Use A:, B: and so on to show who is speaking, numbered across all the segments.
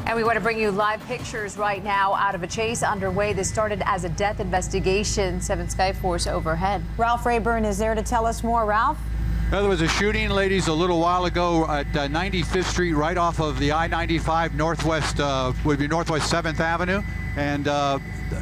A: And we want to bring you live pictures right now out of a chase underway. This started as a death investigation. 7 Skyforce overhead.
B: Ralph Rayburn is there to tell us more. Ralph?
C: Well, there was a shooting, ladies, a little while ago at 95th Street, right off of the I-95 northwest, would be Northwest 7th Avenue. And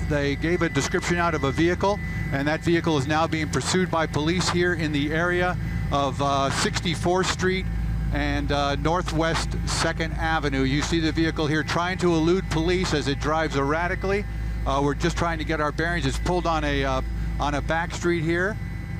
C: they gave a description out of a vehicle, and that vehicle is now being pursued by police here in the area of 64th Street and Northwest 2nd Avenue. You see the vehicle here trying to elude police as it drives erratically. We're just trying to get our bearings. It's pulled on a back street here,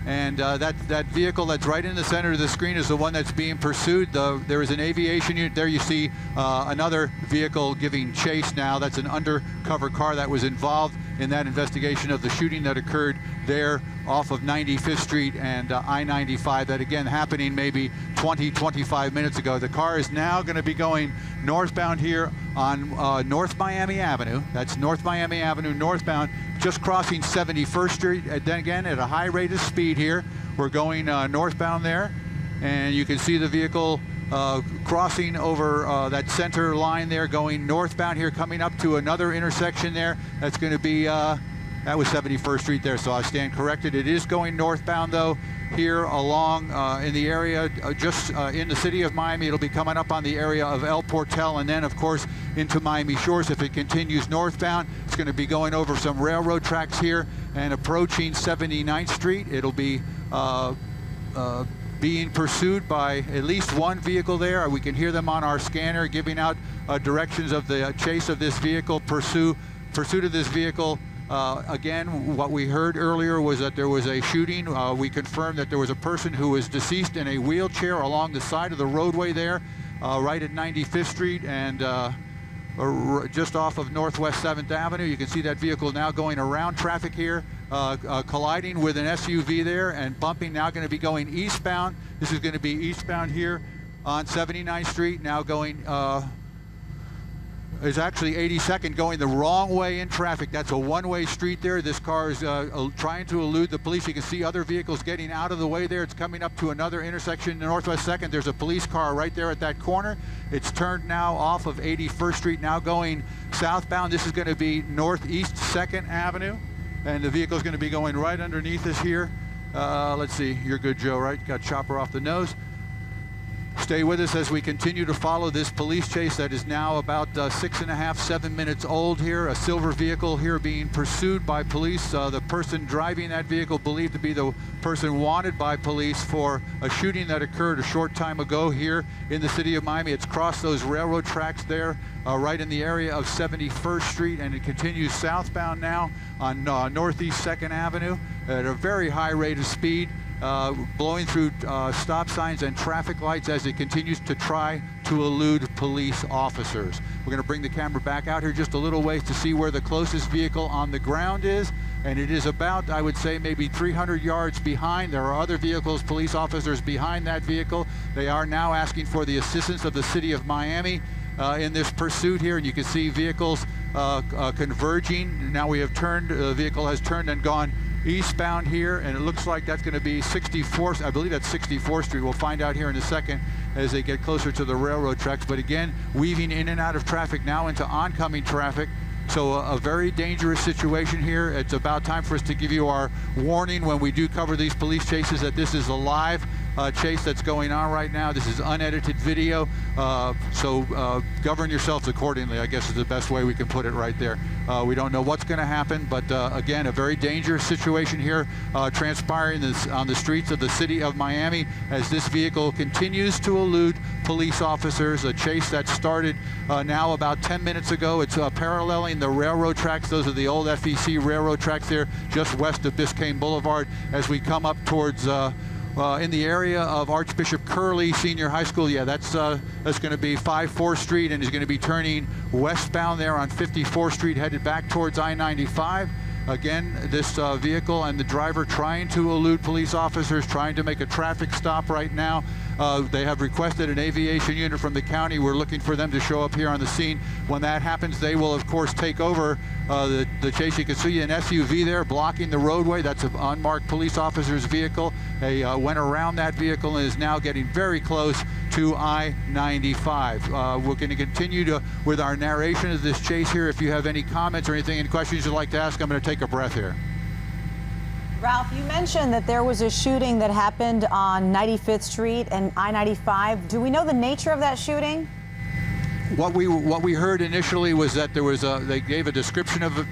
C: and that vehicle that's right in the center of the screen is the one that's being pursued. There is an aviation unit there. You see another vehicle giving chase now. That's an undercover car that was involved in that investigation of the shooting that occurred there off of 95th Street and I-95. That again happening maybe 20-25 minutes ago. The car is now going to be going northbound here on North Miami Avenue. That's North Miami Avenue northbound, just crossing 71st Street. And then again at a high rate of speed here. We're going northbound there, and you can see the vehicle crossing over that center line there, going northbound here, coming up to another intersection there. That's going to be, that was 71st Street there, so I stand corrected. It is going northbound, though, here along in the area, just in the city of Miami. It'll be coming up on the area of El Portal, and then, of course, into Miami Shores. If it continues northbound, it's going to be going over some railroad tracks here and approaching 79th Street. It'll be being pursued by at least one vehicle there. We can hear them on our scanner giving out directions of the chase of this vehicle, pursuit of this vehicle. Again, what we heard earlier was that there was a shooting. We confirmed that there was a person who was deceased in a wheelchair along the side of the roadway there, right at 95th Street and just off of Northwest 7th Avenue. You can see that vehicle now going around traffic here, colliding with an SUV there and bumping, now going to be going eastbound. This is going to be eastbound here on 79th Street, now going, is actually 82nd, going the wrong way in traffic. That's a one-way street there. This car is trying to elude the police. You can see other vehicles getting out of the way there. It's coming up to another intersection in Northwest 2nd. There's a police car right there at that corner. It's turned now off of 81st Street, now going southbound. This is going to be Northeast 2nd Avenue, and the vehicle is going to be going right underneath us here. Let's see, you're good, Joe, right? Got chopper off the nose. Stay with us as we continue to follow this police chase that is now about 6.5, 7 minutes old here. A silver vehicle here being pursued by police. The person driving that vehicle believed to be the person wanted by police for a shooting that occurred a short time ago here in the city of Miami. It's crossed those railroad tracks there, right in the area of 71st Street, and it continues southbound now on Northeast 2nd Avenue at a very high rate of speed. Blowing through stop signs and traffic lights as it continues to try to elude police officers. We're going to bring the camera back out here just a little ways to see where the closest vehicle on the ground is, and it is about, I would say, maybe 300 yards behind. There are other vehicles, police officers behind that vehicle. They are now asking for the assistance of the city of Miami in this pursuit here, and you can see vehicles converging. Now we have turned, the vehicle has turned and gone eastbound here, and it looks like that's going to be 64th, I believe that's 64th Street. We'll find out here in a second as they get closer to the railroad tracks. But again, weaving in and out of traffic now into oncoming traffic. So a very dangerous situation here. It's about time for us to give you our warning when we do cover these police chases that this is a live chase that's going on right now. This is unedited video, so govern yourselves accordingly, I guess is the best way we can put it right there. We don't know what's going to happen, but again, a very dangerous situation here transpiring on the streets of the city of Miami as this vehicle continues to elude police officers. A chase that started now about 10 minutes ago. It's paralleling the railroad tracks. Those are the old FEC railroad tracks there just west of Biscayne Boulevard as we come up towards in the area of Archbishop Curley Senior High School. Yeah, that's going to be 54th Street, and is going to be turning westbound there on 54th Street, headed back towards I-95. Again, this vehicle and the driver trying to elude police officers, trying to make a traffic stop right now. They have requested an aviation unit from the county. We're looking for them to show up here on the scene. When that happens, they will, of course, take over the chase. You can see an SUV there blocking the roadway. That's an unmarked police officer's vehicle. They went around that vehicle and is now getting very close to I-95. We're going to continue with our narration of this chase here. If you have any comments or anything, any questions you'd like to ask, I'm going to take a breath here.
B: Ralph, you mentioned that there was a shooting that happened on 95th Street and I-95. Do we know the nature of that shooting?
C: What we heard initially was that there was they gave a description of it.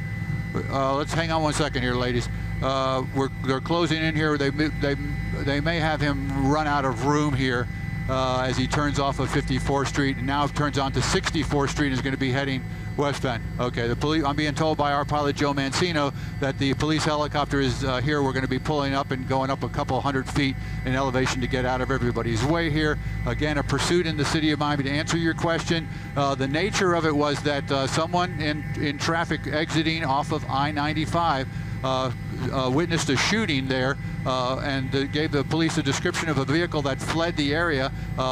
C: Let's hang on one second here, ladies. They're closing in here. They may have him run out of room here as he turns off of 54th Street and now turns onto 64th Street and is going to be heading westbound. Okay, the police. I'm being told by our pilot Joe Mancino that the police helicopter is here. We're going to be pulling up and going up a couple hundred feet in elevation to get out of everybody's way here. Again, a pursuit in the city of Miami. To answer your question, the nature of it was that someone in traffic exiting off of I-95 witnessed a shooting there and gave the police a description of a vehicle that fled the area.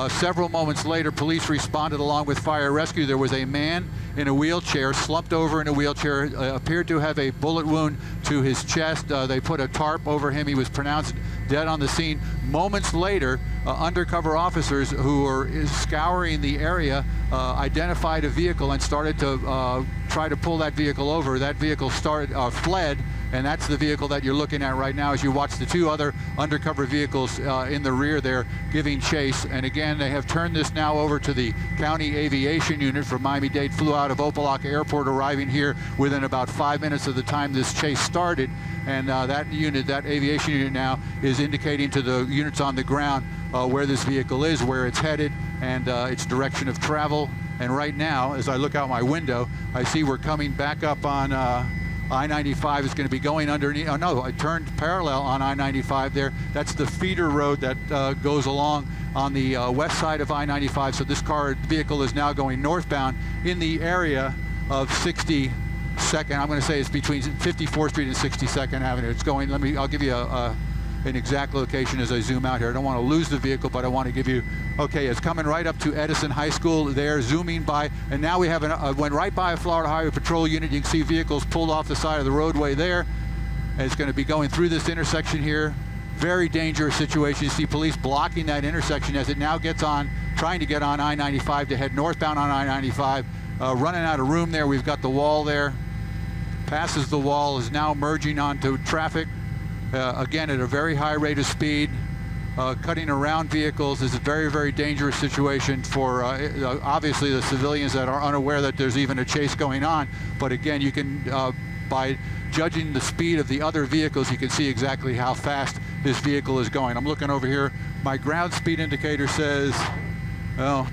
C: Several moments later, police responded along with fire rescue. There was a man in a wheelchair, slumped over in a wheelchair, appeared to have a bullet wound to his chest. They put a tarp over him. He was pronounced dead on the scene. Moments later, undercover officers who were scouring the area identified a vehicle and started to try to pull that vehicle over. That vehicle fled, and that's the vehicle that you're looking at right now as you watch the two other undercover vehicles in the rear there giving chase. And again, they have turned this now over to the county aviation unit from Miami-Dade, flew out of Opelika Airport, arriving here within about 5 minutes of the time this chase started. And that aviation unit now is indicating to the units on the ground where this vehicle is, where it's headed, and its direction of travel. And right now, as I look out my window, I see we're coming back up on I-95. Is going to be going underneath. Oh no, I turned parallel on I-95 there. That's the feeder road that goes along on the west side of I-95. So this vehicle is now going northbound in the area of 62nd. I'm going to say it's between 54th Street and 62nd Avenue. It's going. I'll give you an exact location as I zoom out here. I don't want to lose the vehicle, but I want to give you. Okay, it's coming right up to Edison High School there, zooming by, and now we have went right by a Florida Highway Patrol unit. You can see vehicles pulled off the side of the roadway there. And it's going to be going through this intersection here. Very dangerous situation. You see police blocking that intersection as it now gets on, trying to get on I-95 to head northbound on I-95. Running out of room there. We've got the wall there. Passes the wall, is now merging onto traffic. Again, at a very high rate of speed, cutting around vehicles. Is a very, very dangerous situation for obviously the civilians that are unaware that there's even a chase going on. But again, you can, by judging the speed of the other vehicles, you can see exactly how fast this vehicle is going. I'm looking over here. My ground speed indicator says, well,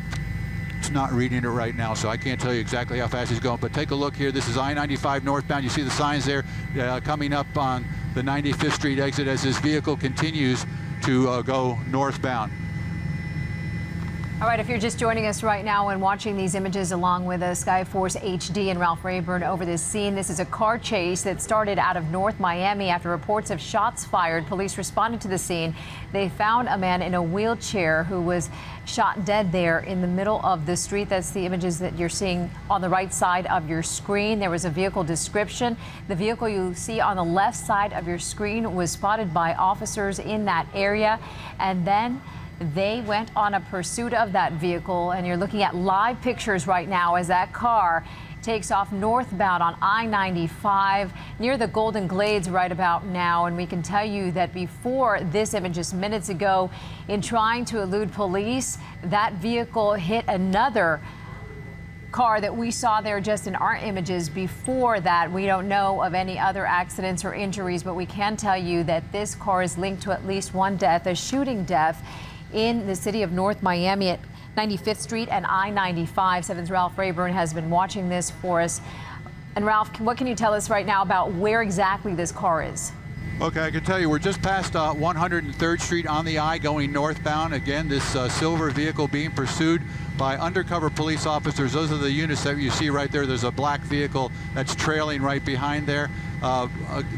C: it's not reading it right now, so I can't tell you exactly how fast he's going. But take a look here. This is I-95 northbound. You see the signs there coming up on the 95th Street exit as this vehicle continues to go northbound.
A: All right, if you're just joining us right now and watching these images along with Skyforce HD and Ralph Rayburn over this scene, this is a car chase that started out of North Miami after reports of shots fired. Police responded to the scene. They found a man in a wheelchair who was shot dead there in the middle of the street. That's the images that you're seeing on the right side of your screen. There was a vehicle description. The vehicle you see on the left side of your screen was spotted by officers in that area, and then they went on a pursuit of that vehicle, and you're looking at live pictures right now as that car takes off northbound on I-95 near the Golden Glades right about now. And we can tell you that before this image just minutes ago, in trying to elude police, that vehicle hit another car that we saw there just in our images before that. We don't know of any other accidents or injuries, but we can tell you that this car is linked to at least one death, a shooting death in the city of North Miami at 95th Street and I-95. 7's Ralph Rayburn has been watching this for us. And Ralph, what can you tell us right now about where exactly this car is?
C: Okay, I can tell you we're just past 103rd Street on the I going northbound. Again, this silver vehicle being pursued by undercover police officers. Those are the units that you see right there. There's a black vehicle that's trailing right behind there.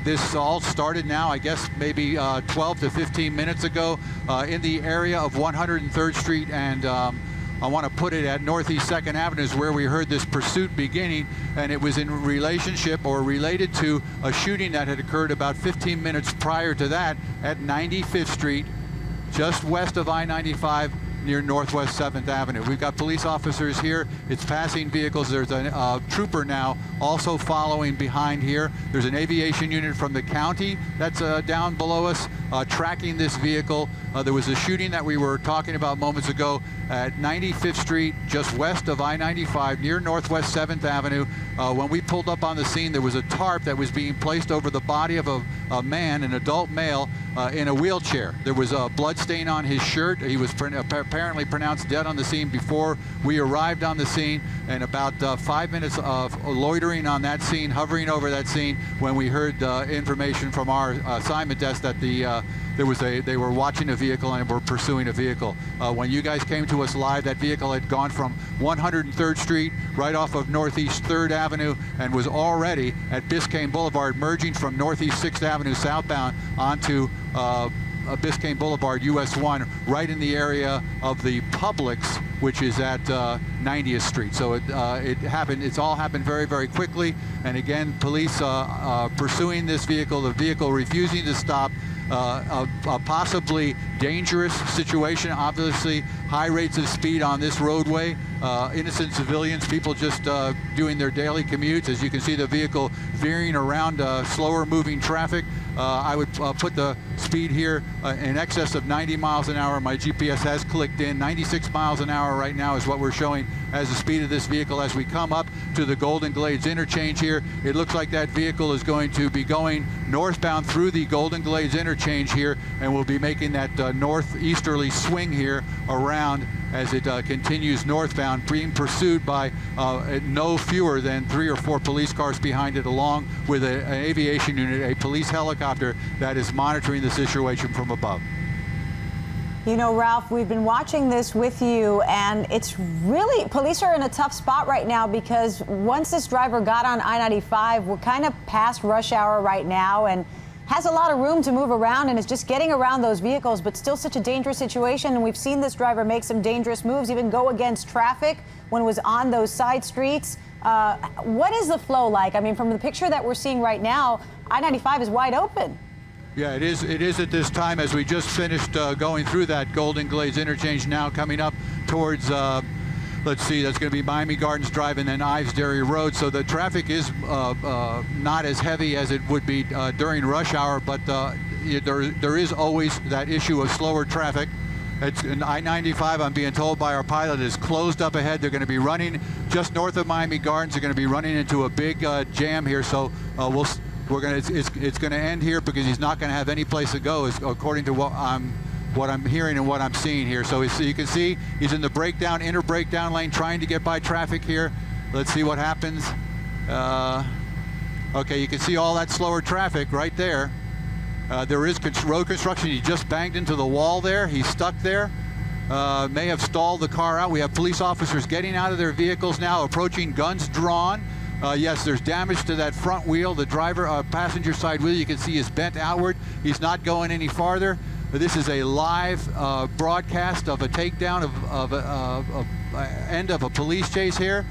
C: This all started now, I guess, maybe 12 to 15 minutes ago in the area of 103rd Street and I want to put it at Northeast 2nd Avenue is where we heard this pursuit beginning, and it was in relationship or related to a shooting that had occurred about 15 minutes prior to that at 95th Street, just west of I-95 near Northwest 7th Avenue. We've got police officers here. It's passing vehicles. There's a trooper now also following behind here. There's an aviation unit from the county that's down below us tracking this vehicle. There was a shooting that we were talking about moments ago at 95th Street, just west of I-95 near Northwest 7th Avenue. When we pulled up on the scene, there was a tarp that was being placed over the body of a man, an adult male, in a wheelchair. There was a blood stain on his shirt. He was apparently pronounced dead on the scene before we arrived on the scene, and about 5 minutes of loitering on that scene, hovering over that scene, when we heard information from our assignment desk that they were watching a vehicle and were pursuing a vehicle. When you guys came to us live, that vehicle had gone from 103rd Street right off of Northeast 3rd Avenue and was already at Biscayne Boulevard, merging from Northeast 6th Avenue southbound onto Biscayne Boulevard, US 1, right in the area of the Publix, which is at 90th Street. So it's all happened very, very quickly. And again, police pursuing this vehicle, the vehicle refusing to stop. A possibly dangerous situation, obviously high rates of speed on this roadway, innocent civilians, people just doing their daily commutes. As you can see, the vehicle veering around slower moving traffic. I would put the speed here in excess of 90 miles an hour. My GPS has clicked in. 96 miles an hour right now is what we're showing as the speed of this vehicle. As we come up to the Golden Glades interchange here, it looks like that vehicle is going to be going northbound through the Golden Glades interchange here, and we'll be making that northeasterly swing here around as it continues northbound, being pursued by no fewer than 3 or 4 police cars behind it, along with an aviation unit, a police helicopter that is monitoring the situation from above.
B: You know, Ralph, we've been watching this with you, and it's really, police are in a tough spot right now because once this driver got on I-95, we're kind of past rush hour right now and has a lot of room to move around and is just getting around those vehicles, but still such a dangerous situation. And we've seen this driver make some dangerous moves, even go against traffic when it was on those side streets. What is the flow like? I mean, from the picture that we're seeing right now, I-95 is wide open.
C: Yeah, it is at this time, as we just finished going through that Golden Glades interchange, now coming up towards let's see, that's going to be Miami Gardens Drive and then Ives Dairy Road. So the traffic is not as heavy as it would be during rush hour, but there is always that issue of slower traffic. It's an I-95, I'm being told by our pilot, is closed up ahead. They're going to be running just north of Miami Gardens. They're going to be running into a big jam here. So it's going to end here because he's not going to have any place to go, according to what I'm hearing and what I'm seeing here. So you can see he's in the inner breakdown lane, trying to get by traffic here. Let's see what happens. Okay, you can see all that slower traffic right there. There is road construction. He just banged into the wall there. He's stuck there. May have stalled the car out. We have police officers getting out of their vehicles now, approaching, guns drawn. Yes, there's damage to that front wheel. The passenger side wheel, you can see, is bent outward. He's not going any farther. This is a live broadcast of a takedown of end of a police chase here.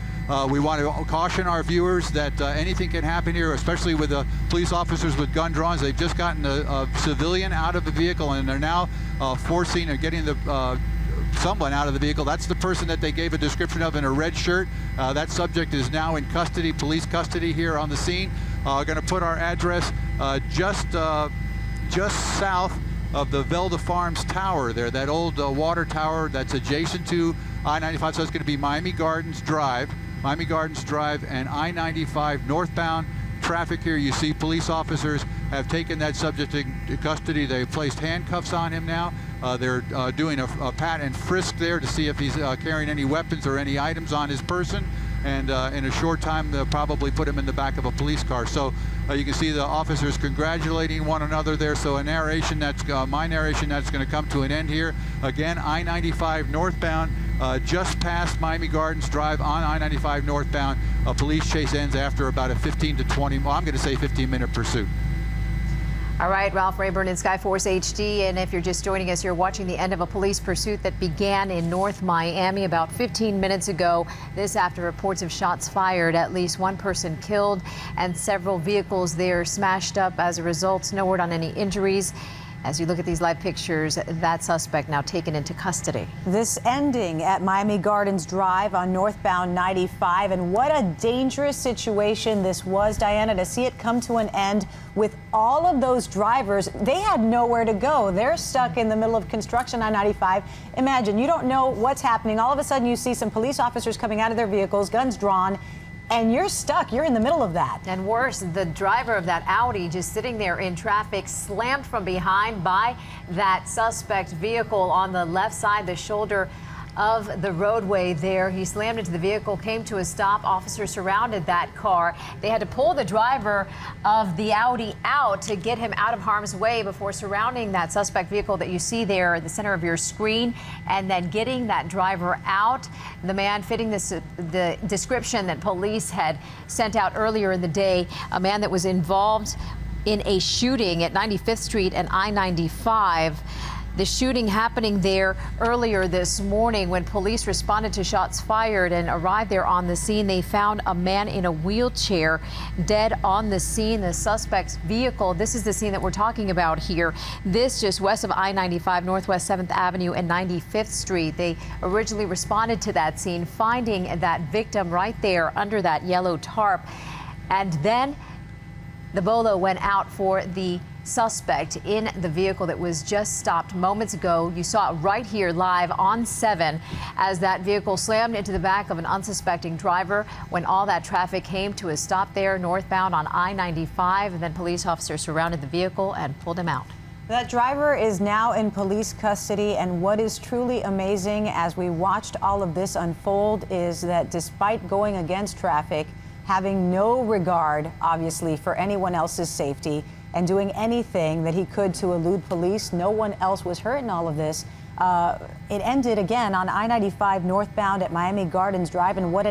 C: We want to caution our viewers that anything can happen here, especially with the police officers with gun drawn. They've just gotten a civilian out of the vehicle, and they're now forcing or getting someone out of the vehicle. That's the person that they gave a description of in a red shirt. That subject is now in custody, police custody here on the scene. Going to put our address just south of the Velda Farms Tower there, that old water tower that's adjacent to I-95. So it's going to be Miami Gardens Drive and I-95 northbound traffic here. You see police officers have taken that subject into custody. They've placed handcuffs on him now. They're doing a pat and frisk there to see if he's carrying any weapons or any items on his person. And in a short time, they'll probably put him in the back of a police car. So you can see the officers congratulating one another there. So a narration my narration that's going to come to an end here. Again, I-95 northbound just past Miami Gardens Drive on I-95 northbound. A police chase ends after about a 15 to 20, well, I'm going to say 15-minute pursuit.
A: All right, Ralph Rayburn in Skyforce HD. And if you're just joining us, you're watching the end of a police pursuit that began in North Miami about 15 minutes ago. This after reports of shots fired, at least one person killed and several vehicles there smashed up as a result. No word on any injuries. As you look at these live pictures, that suspect now taken into custody.
B: This ending at Miami Gardens Drive on northbound 95. And what a dangerous situation this was, Diana, to see it come to an end with all of those drivers. They had nowhere to go. They're stuck in the middle of construction on 95. Imagine, you don't know what's happening. All of a sudden you see some police officers coming out of their vehicles, guns drawn, and you're stuck. You're in the middle of that.
A: And worse, the driver of that Audi just sitting there in traffic, slammed from behind by that suspect vehicle on the left side, the shoulder of the roadway there. He slammed into the vehicle, came to a stop. Officers surrounded that car. They had to pull the driver of the Audi out to get him out of harm's way before surrounding that suspect vehicle that you see there at the center of your screen, and then getting that driver out. The man fitting the description that police had sent out earlier in the day, a man that was involved in a shooting at 95th Street and I-95. The shooting happening there earlier this morning. When police responded to shots fired and arrived there on the scene, they found a man in a wheelchair dead on the scene. The suspect's vehicle, this is the scene that we're talking about here. This just west of I-95, Northwest 7th Avenue and 95th Street. They originally responded to that scene, finding that victim right there under that yellow tarp. And then the bolo went out for the suspect in the vehicle that was just stopped moments ago. You saw it right here live on 7 as that vehicle slammed into the back of an unsuspecting driver when all that traffic came to a stop there northbound on I-95. And then police officers surrounded the vehicle and pulled him out.
B: That driver is now in police custody, and what is truly amazing as we watched all of this unfold is that despite going against traffic, having no regard, obviously, for anyone else's safety, and doing anything that he could to elude police, no one else was hurt in all of this. It ended again on I-95 northbound at Miami Gardens Drive, and what it